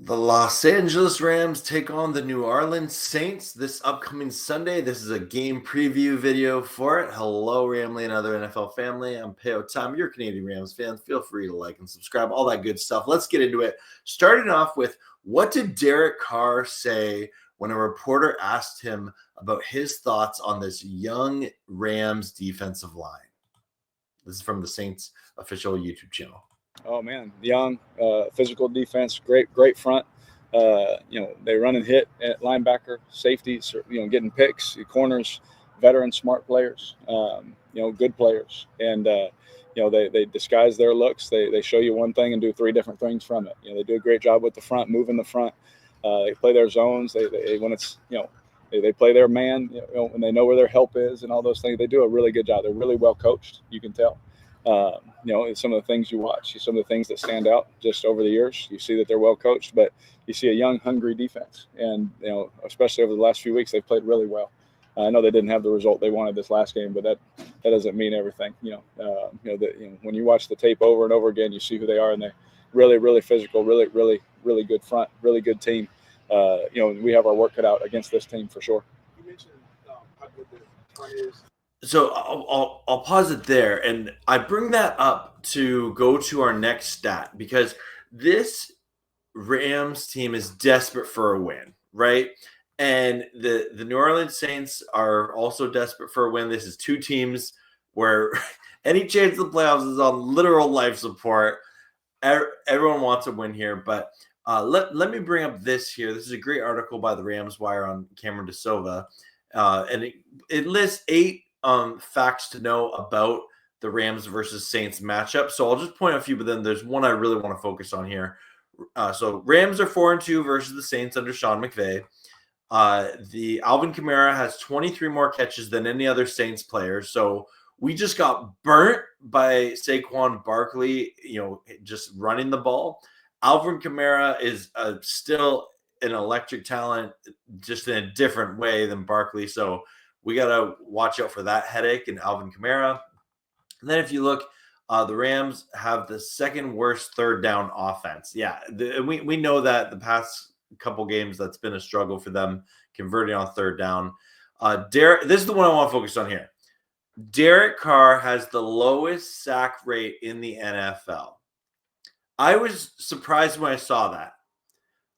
The Los Angeles Rams take on the New Orleans Saints this upcoming Sunday. This is a game preview video for it. Hello, Ramley and other NFL family. I'm Peo Tom. You're a Canadian Rams fan. Feel free to like and subscribe, all that good stuff. Let's get into it. Starting off with, what did Derek Carr say when a reporter asked him about his thoughts on this young Rams defensive line? This is from the Saints official YouTube channel. Oh man, young, physical defense, great front. They run and hit at linebacker, safeties. Getting picks, corners, veteran, smart players. Good players, and they disguise their looks. They show you one thing and do three different things from it. They do a great job with the front, moving the front. They play their zones. They when it's they play their man. When they know where their help is and all those things. They do a really good job. They're really well coached. You can tell. Some of the things you watch, some of the things that stand out just over the years, you see that they're well coached, but you see a young, hungry defense. And, especially over the last few weeks, they've played really well. I know they didn't have the result they wanted this last game, but that doesn't mean everything. When you watch the tape over and over again, you see who they are, and they're really, really physical, really, really, really good front, really good team. We have our work cut out against this team for sure. You mentioned how good the front is. So I'll pause it there, and I bring that up to go to our next stat, because this Rams team is desperate for a win, right? And the New Orleans Saints are also desperate for a win. This is two teams where any chance of the playoffs is on literal life support. Everyone wants a win here, but let me bring up this here. This is a great article by the Rams Wire on Cameron DeSilva, and it lists 8 facts to know about the Rams versus Saints matchup. So I'll just point out a few, but then there's one I really want to focus on here. So Rams are 4-2 versus the Saints under Sean McVay. The Alvin Kamara has 23 more catches than any other Saints player. So we just got burnt by Saquon Barkley, just running the ball. Alvin Kamara is still an electric talent, just in a different way than Barkley. So we got to watch out for that headache in Alvin Kamara. And then if you look, the Rams have the second worst third down offense. Yeah, we know that the past couple games that's been a struggle for them converting on third down. This is the one I want to focus on here. Derek Carr has the lowest sack rate in the NFL. I was surprised when I saw that.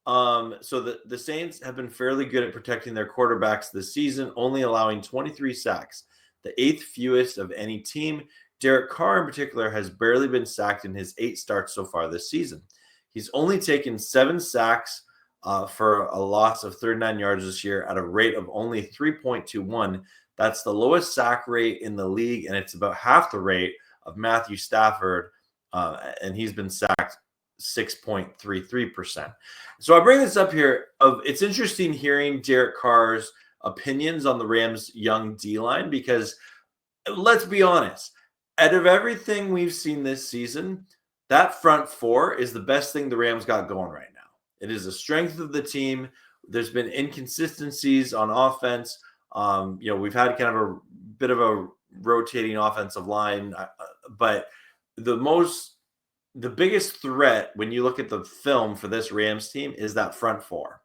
So the Saints have been fairly good at protecting their quarterbacks this season, only allowing 23 sacks, the 8th fewest of any team. Derek Carr in particular has barely been sacked in his 8 starts so far this season. He's only taken 7 sacks for a loss of 39 yards this year at a rate of only 3.21. That's the lowest sack rate in the league, and it's about half the rate of Matthew Stafford, and he's been sacked 6.33%. So I bring this up here. It's interesting hearing Derek Carr's opinions on the Rams' young D-line, because let's be honest, out of everything we've seen this season, that front four is the best thing the Rams got going right now. It is the strength of the team. There's been inconsistencies on offense. We've had kind of a bit of a rotating offensive line, but the biggest threat when you look at the film for this Rams team is that front four.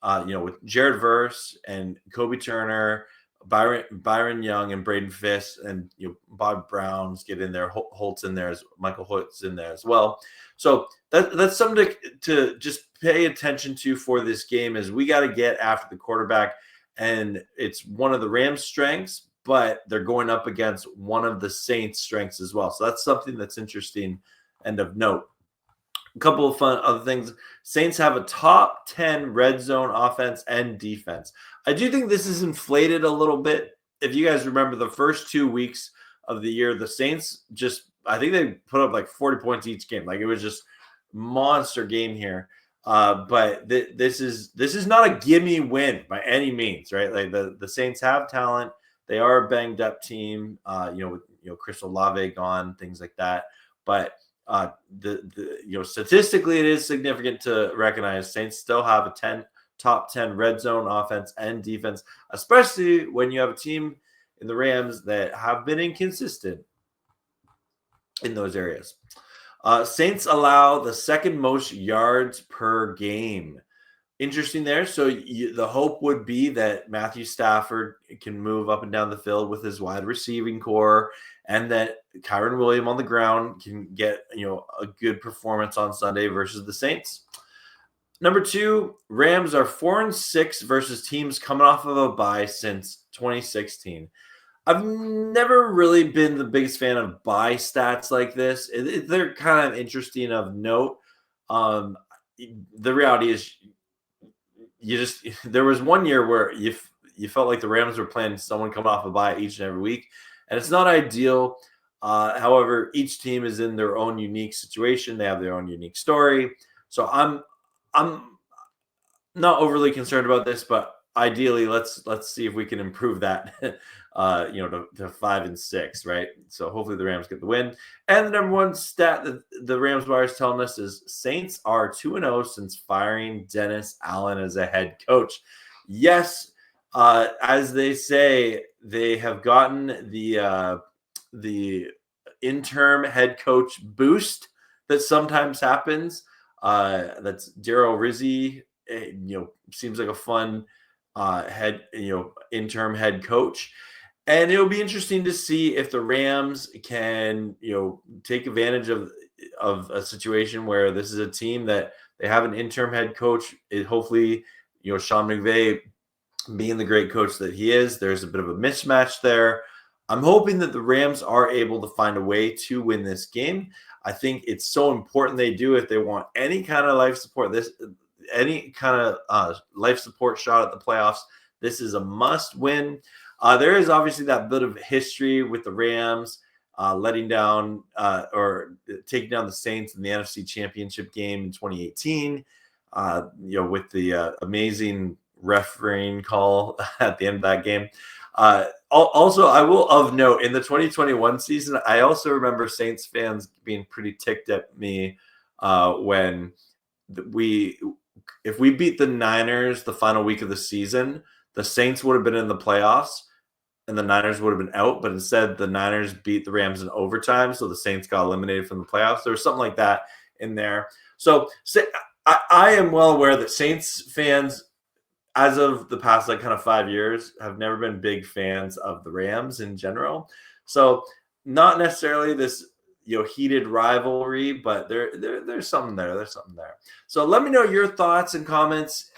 With Jared Verse and Kobe Turner, Byron Young and Braden Fisk, and Bob Brown's get in there, Holt's in there, Michael Hoyt's in there as well. So that's something to just pay attention to for this game, is we got to get after the quarterback, and it's one of the Rams' strengths, but they're going up against one of the Saints' strengths as well. So that's something that's interesting and of note. A couple of fun other things. Saints have a top 10 red zone offense and defense. I do think this is inflated a little bit. If you guys remember the first 2 weeks of the year, the Saints I think they put up like 40 points each game. Like, it was just monster game here. But this is not a gimme win by any means, right? Like, the Saints have talent. They are a banged up team, with Chris Olave gone, things like that. But statistically, it is significant to recognize Saints still have a top 10 red zone offense and defense, especially when you have a team in the Rams that have been inconsistent in those areas. Saints allow the second most yards per game. Interesting there. So the hope would be that Matthew Stafford can move up and down the field with his wide receiving core, and that Kyron Williams on the ground can get a good performance on Sunday versus the Saints. Number 2, Rams are 4-6 versus teams coming off of a bye since 2016. I've never really been the biggest fan of bye stats like this. They're kind of interesting of note. The reality is, there was one year where you felt like the Rams were playing someone coming off a bye each and every week, and it's not ideal. However, each team is in their own unique situation. They have their own unique story. So I'm not overly concerned about this, but ideally, let's see if we can improve that, to 5-6, right? So hopefully the Rams get the win. And the number one stat that the Rams bar is telling us is Saints are 2-0 since firing Dennis Allen as a head coach. Yes, as they say, they have gotten the interim head coach boost that sometimes happens. That's Daryl Rizzi. Seems like a fun interim head coach. And it'll be interesting to see if the Rams can, take advantage of a situation where this is a team that they have an interim head coach. Hopefully, Sean McVay being the great coach that he is, there's a bit of a mismatch there. I'm hoping that the Rams are able to find a way to win this game. I think it's so important they do if they want any kind of life support. Any kind of life support shot at the playoffs. This is a must win. There is obviously that bit of history with the Rams letting down or taking down the Saints in the NFC Championship game in 2018. With the amazing refereeing call at the end of that game. Also, I will of note in the 2021 season, I also remember Saints fans being pretty ticked at me when if we beat the Niners the final week of the season, the Saints would have been in the playoffs and the Niners would have been out. But instead, the Niners beat the Rams in overtime, so the Saints got eliminated from the playoffs. There was something like that in there. So I am well aware that Saints fans, as of the past kind of 5 years, have never been big fans of the Rams in general. So not necessarily this heated rivalry, but there's something there. There's something there. So let me know your thoughts and comments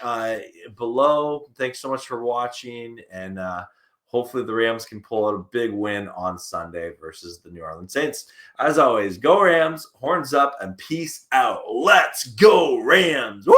below. Thanks so much for watching, and hopefully the Rams can pull out a big win on Sunday versus the New Orleans Saints. As always, go Rams, horns up, and peace out. Let's go Rams! Woo!